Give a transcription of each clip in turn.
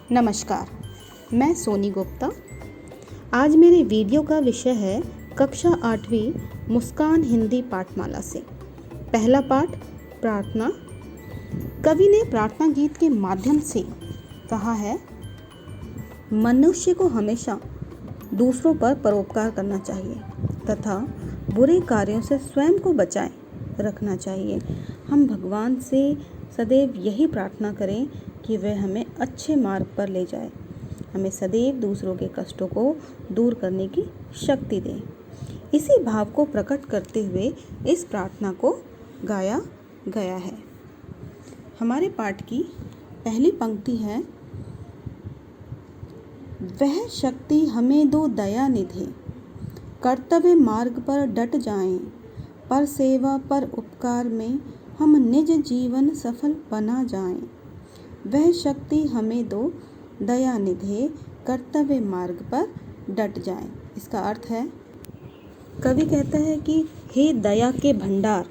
नमस्कार, मैं सोनी गुप्ता। आज मेरे वीडियो का विषय है कक्षा 8वीं मुस्कान हिंदी पाठमाला से पहला पाठ प्रार्थना। कवि ने प्रार्थना गीत के माध्यम से कहा है, मनुष्य को हमेशा दूसरों पर परोपकार करना चाहिए तथा बुरे कार्यों से स्वयं को बचाए रखना चाहिए। हम भगवान से सदैव यही प्रार्थना करें कि वह हमें अच्छे मार्ग पर ले जाए, हमें सदैव दूसरों के कष्टों को दूर करने की शक्ति दे। इसी भाव को प्रकट करते हुए इस प्रार्थना को गाया गया है। हमारे पाठ की पहली पंक्ति है, वह शक्ति हमें दो दया निधे, कर्तव्य मार्ग पर डट जाएं, पर सेवा पर उपकार में हम निज जीवन सफल बना जाएं। वह शक्ति हमें दो दया निधे, कर्तव्य मार्ग पर डट जाएं। इसका अर्थ है, कवि कहता है कि हे दया के भंडार,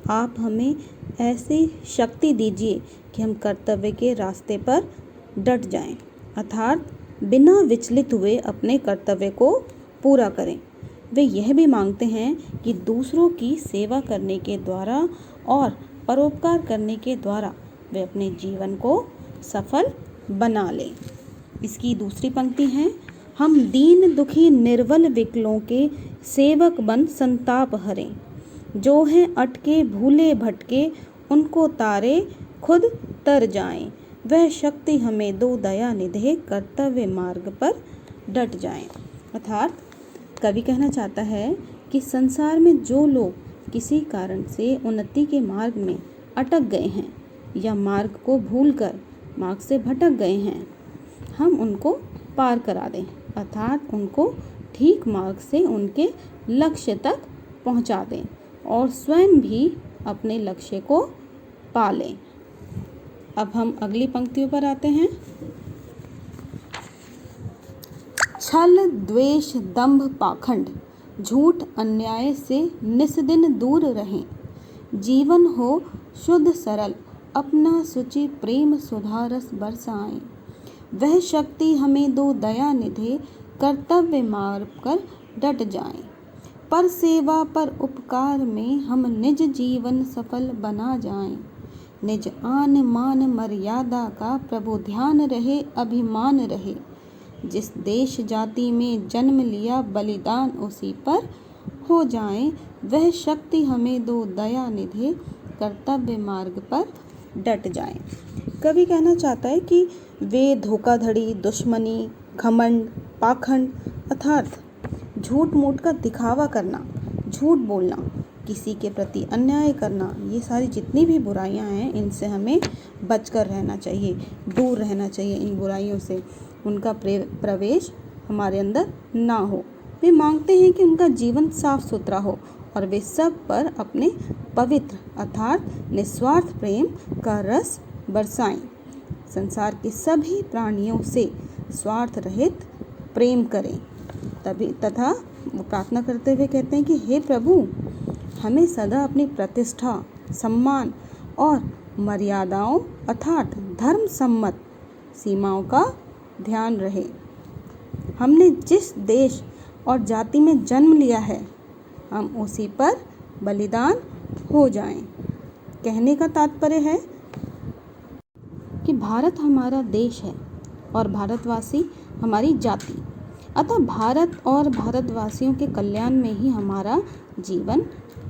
आप हमें ऐसी शक्ति दीजिए कि हम कर्तव्य के रास्ते पर डट जाएं, अर्थात बिना विचलित हुए अपने कर्तव्य को पूरा करें। वे यह भी मांगते हैं कि दूसरों की सेवा करने के द्वारा और परोपकार करने के द्वारा वे अपने जीवन को सफल बना लें। इसकी दूसरी पंक्ति है, हम दीन दुखी निर्बल विकलों के सेवक बन संताप हरें, जो हैं अटके भूले भटके उनको तारे खुद तर जाएं। वह शक्ति हमें दो दया निधे, कर्तव्य मार्ग पर डट जाएं। अर्थात कवि कहना चाहता है कि संसार में जो लोग किसी कारण से उन्नति के मार्ग में अटक गए हैं या मार्ग को भूलकर मार्ग से भटक गए हैं, हम उनको पार करा दें, अर्थात उनको ठीक मार्ग से उनके लक्ष्य तक पहुंचा दें और स्वयं भी अपने लक्ष्य को पा लें। अब हम अगली पंक्तियों पर आते हैं। छल द्वेष दंभ पाखंड, झूठ अन्याय से निस्दिन दूर रहें, जीवन हो शुद्ध सरल, अपना सुचि प्रेम सुधा रस बरसाएं। वह शक्ति हमें दो दया निधे, कर्तव्य मार्ग पर डट जाएं, पर सेवा पर उपकार में हम निज जीवन सफल बना जाएं। निज आन मान मर्यादा का प्रभु ध्यान रहे, अभिमान रहे, जिस देश जाति में जन्म लिया बलिदान उसी पर हो जाएं। वह शक्ति हमें दो दया निधे, कर्तव्य मार्ग पर डट जाएं। कवि कहना चाहता है कि वे धोखाधड़ी, दुश्मनी, घमंड, पाखंड अर्थात झूठ मूठ का दिखावा करना, झूठ बोलना, किसी के प्रति अन्याय करना, ये सारी जितनी भी बुराइयां हैं इनसे हमें बचकर रहना चाहिए, दूर रहना चाहिए इन बुराइयों से, उनका प्रवेश हमारे अंदर ना हो। वे मांगते हैं कि उनका जीवन साफ सुथरा हो और वे सब पर अपने पवित्र अर्थात निस्वार्थ प्रेम का रस बरसाएं। संसार के सभी प्राणियों से स्वार्थ रहित प्रेम करें। तथा वो प्रार्थना करते हुए कहते हैं कि हे प्रभु, हमें सदा अपनी प्रतिष्ठा, सम्मान और मर्यादाओं अर्थात धर्म सम्मत सीमाओं का ध्यान रहे। हमने जिस देश और जाति में जन्म लिया है, हम उसी पर बलिदान हो जाएं। कहने का तात्पर्य है कि भारत हमारा देश है और भारतवासी हमारी जाति, अतः भारत और भारतवासियों के कल्याण में ही हमारा जीवन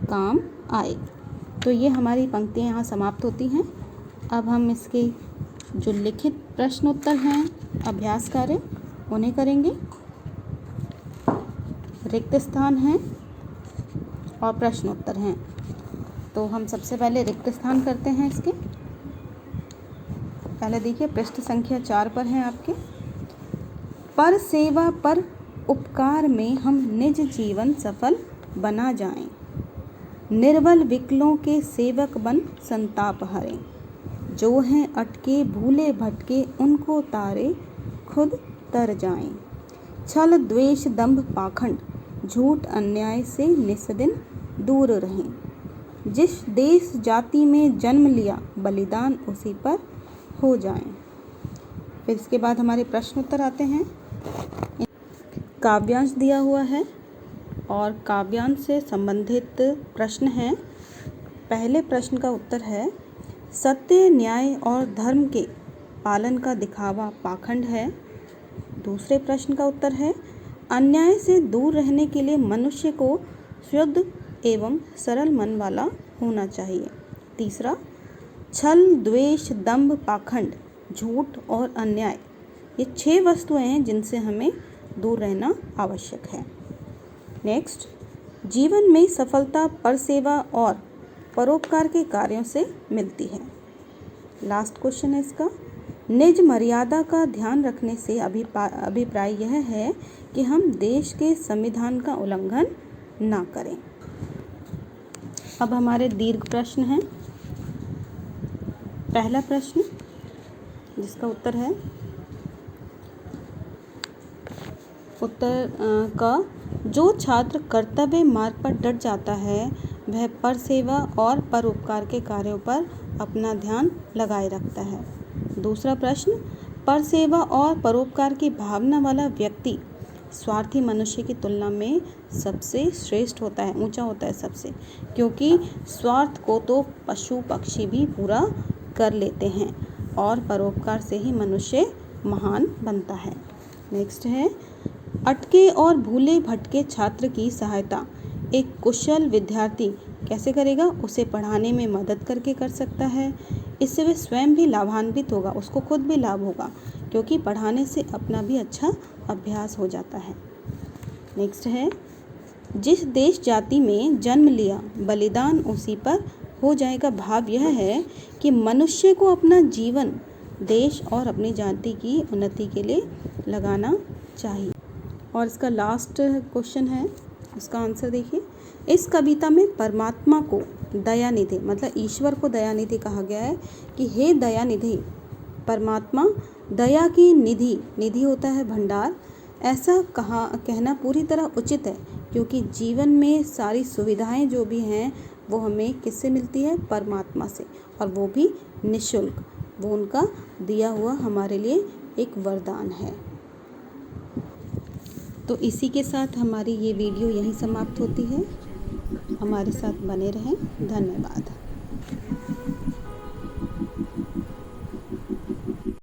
काम आए। तो ये हमारी पंक्तियाँ यहाँ समाप्त होती हैं। अब हम इसके जो लिखित प्रश्न उत्तर हैं, अभ्यास कार्य, उन्हें करेंगे। रिक्त स्थान हैं और प्रश्न उत्तर हैं। तो हम सबसे पहले रिक्त स्थान करते हैं। इसके पहले देखिए, पृष्ठ संख्या 4 पर हैं आपके, पर सेवा पर उपकार में हम निज जीवन सफल बना जाएं, निर्बल विकलों के सेवक बन संताप हरें, जो हैं अटके भूले भटके उनको तारे खुद तर जाएं। छल द्वेष दंभ पाखंड, झूठ अन्याय से निस्दिन दूर रहें, जिस देश जाति में जन्म लिया बलिदान उसी पर हो जाएं। फिर इसके बाद हमारे प्रश्न उत्तर आते हैं। काव्यांश दिया हुआ है और काव्यांश से संबंधित प्रश्न हैं। पहले प्रश्न का उत्तर है, सत्य, न्याय और धर्म के पालन का दिखावा पाखंड है। दूसरे प्रश्न का उत्तर है, अन्याय से दूर रहने के लिए मनुष्य को शुद्ध एवं सरल मन वाला होना चाहिए। तीसरा, छल, द्वेष, दंभ, पाखंड, झूठ और अन्याय, ये 6 वस्तुएं हैं जिनसे हमें दूर रहना आवश्यक है। नेक्स्ट, जीवन में सफलता परसेवा और परोपकार के कार्यों से मिलती है। लास्ट क्वेश्चन है इसका, निज मर्यादा का ध्यान रखने से अभिप्राय यह है कि हम देश के संविधान का उल्लंघन ना करें। अब हमारे दीर्घ प्रश्न हैं। पहला प्रश्न जिसका उत्तर है जो छात्र कर्तव्य मार्ग पर डट जाता है वह परसेवा और परोपकार के कार्यों पर अपना ध्यान लगाए रखता है। दूसरा प्रश्न, परसेवा और परोपकार की भावना वाला व्यक्ति स्वार्थी मनुष्य की तुलना में सबसे श्रेष्ठ होता है, ऊंचा होता है सबसे, क्योंकि स्वार्थ को तो पशु पक्षी भी पूरा कर लेते हैं और परोपकार से ही मनुष्य महान बनता है। नेक्स्ट है, अटके और भूले भटके छात्र की सहायता एक कुशल विद्यार्थी कैसे करेगा? उसे पढ़ाने में मदद करके कर सकता है। इससे वह स्वयं भी लाभान्वित होगा, उसको खुद भी लाभ होगा, क्योंकि पढ़ाने से अपना भी अच्छा अभ्यास हो जाता है। नेक्स्ट है, जिस देश जाति में जन्म लिया बलिदान उसी पर हो जाएगा। भाव यह है कि मनुष्य को अपना जीवन देश और अपनी जाति की उन्नति के लिए लगाना चाहिए। और इसका लास्ट क्वेश्चन है, उसका आंसर देखिए। इस कविता में परमात्मा को दयानिधि, मतलब ईश्वर को दयानिधि कहा गया है कि हे दयानिधि, परमात्मा दया की निधि, निधि होता है भंडार, ऐसा कहना पूरी तरह उचित है, क्योंकि जीवन में सारी सुविधाएं जो भी हैं वो हमें किससे मिलती है? परमात्मा से, और वो भी निःशुल्क। वो उनका दिया हुआ हमारे लिए एक वरदान है। तो इसी के साथ हमारी ये वीडियो यहीं समाप्त होती है। हमारे साथ बने रहें। धन्यवाद।